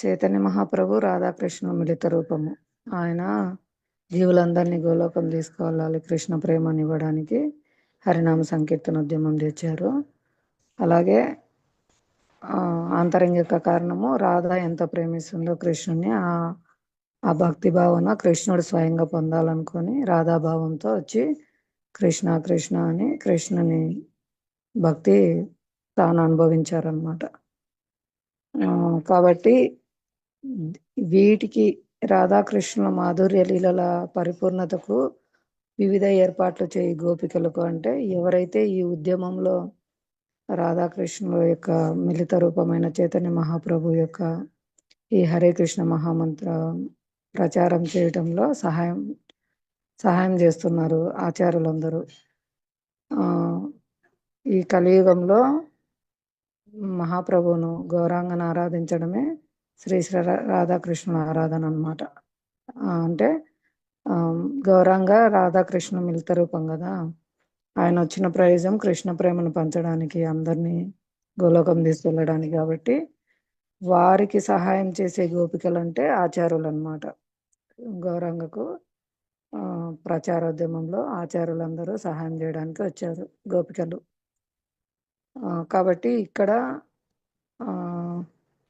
చైతన్య మహాప్రభు రాధాకృష్ణ మిళిత రూపము. ఆయన జీవులందరినీ గోలోకం తీసుకువెళ్ళాలి కృష్ణ ప్రేమని ఇవ్వడానికి హరినామ సంకీర్తనోద్యమం తెచ్చారు. అలాగే ఆంతరంగిక కారణము రాధ ఎంత ప్రేమిస్తుందో కృష్ణుని, ఆ భక్తి భావన కృష్ణుడు స్వయంగా పొందాలనుకొని రాధాభావంతో వచ్చి కృష్ణ కృష్ణ అని కృష్ణుని భక్తి తాను అనుభవించారనమాట. కాబట్టి వీటికి రాధాకృష్ణుల మాధుర్య లీలల పరిపూర్ణతకు వివిధ ఏర్పాట్లు చేయి గోపికలకు అంటే ఎవరైతే ఈ ఉద్యమంలో రాధాకృష్ణుల యొక్క మిళిత రూపమైన చైతన్య మహాప్రభు యొక్క ఈ హరే కృష్ణ మహామంత్ర ప్రచారం చేయటంలో సహాయం చేస్తున్నారు ఆచార్యులందరూ. ఈ కలియుగంలో మహాప్రభువును గౌరాంగను ఆరాధించడమే శ్రీ రాధాకృష్ణుల ఆరాధన అన్నమాట. అంటే గౌరాంగ రాధాకృష్ణ మిళిత రూపం కదా. ఆయన వచ్చిన ప్రయోజనం కృష్ణ ప్రేమను పంచడానికి, అందరినీ గోలోకం తీసుకెళ్ళడానికి. కాబట్టి వారికి సహాయం చేసే గోపికలు అంటే ఆచార్యులు అన్నమాట. గౌరాంగకు ప్రచారోద్యమంలో ఆచార్యులందరూ సహాయం చేయడానికి వచ్చారు గోపికలు. కాబట్టి ఇక్కడ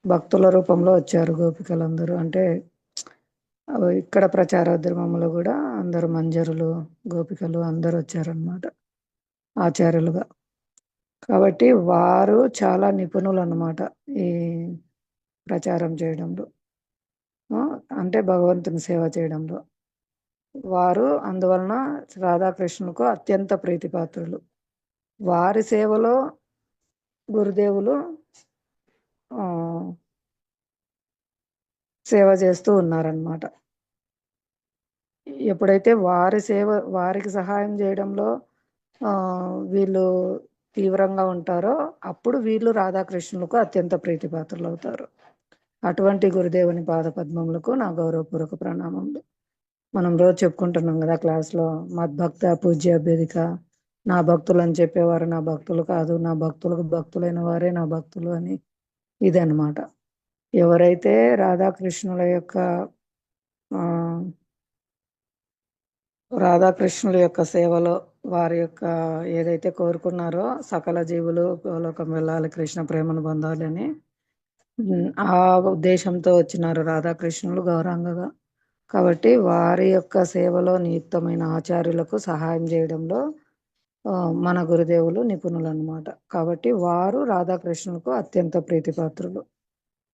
భక్తుల రూపంలో వచ్చారు గోపికలందరూ. అంటే ఇక్కడ ప్రచారోద్యమంలో కూడా అందరూ మంజరులు గోపికలు అందరూ వచ్చారనమాట ఆచార్యులుగా. కాబట్టి వారు చాలా నిపుణులు అన్నమాట ఈ ప్రచారం చేయడంలో, అంటే భగవంతుని సేవ చేయడంలో. వారు అందువలన రాధాకృష్ణులకు అత్యంత ప్రీతిపాత్రులు. వారి సేవలో గురుదేవులు సేవ చేస్తూ ఉన్నారన్నమాట. ఎప్పుడైతే వారికి సహాయం చేయడంలో వీళ్ళు తీవ్రంగా ఉంటారో అప్పుడు వీళ్ళు రాధాకృష్ణులకు అత్యంత ప్రీతిపాత్రులు అవుతారు. అటువంటి గురుదేవుని పాదపద్మములకు నా గౌరవపూర్వక ప్రణామములు. మనం రోజు చెప్పుకుంటున్నాం కదా క్లాస్లో, మద్భక్త పూజ్య అభ్యధిక. నా భక్తులు అని చెప్పేవారు నా భక్తులు కాదు, నా భక్తులకు భక్తులైన వారే నా భక్తులు అని. ఇదన్నమాట. ఎవరైతే రాధాకృష్ణుల యొక్క సేవలో వారి యొక్క ఏదైతే కోరుకున్నారో సకల జీవులు గోలోకం వెళ్ళాలి కృష్ణ ప్రేమను పొందాలి అని ఆ ఉద్దేశంతో వచ్చినారు రాధాకృష్ణులు గౌరాంగగా. కాబట్టి వారి యొక్క సేవలో నియుక్తమైన ఆచార్యులకు సహాయం చేయడంలో మన గురుదేవులు నిపుణులు అన్నమాట. కాబట్టి వారు రాధాకృష్ణులకు అత్యంత ప్రీతిపాత్రులు.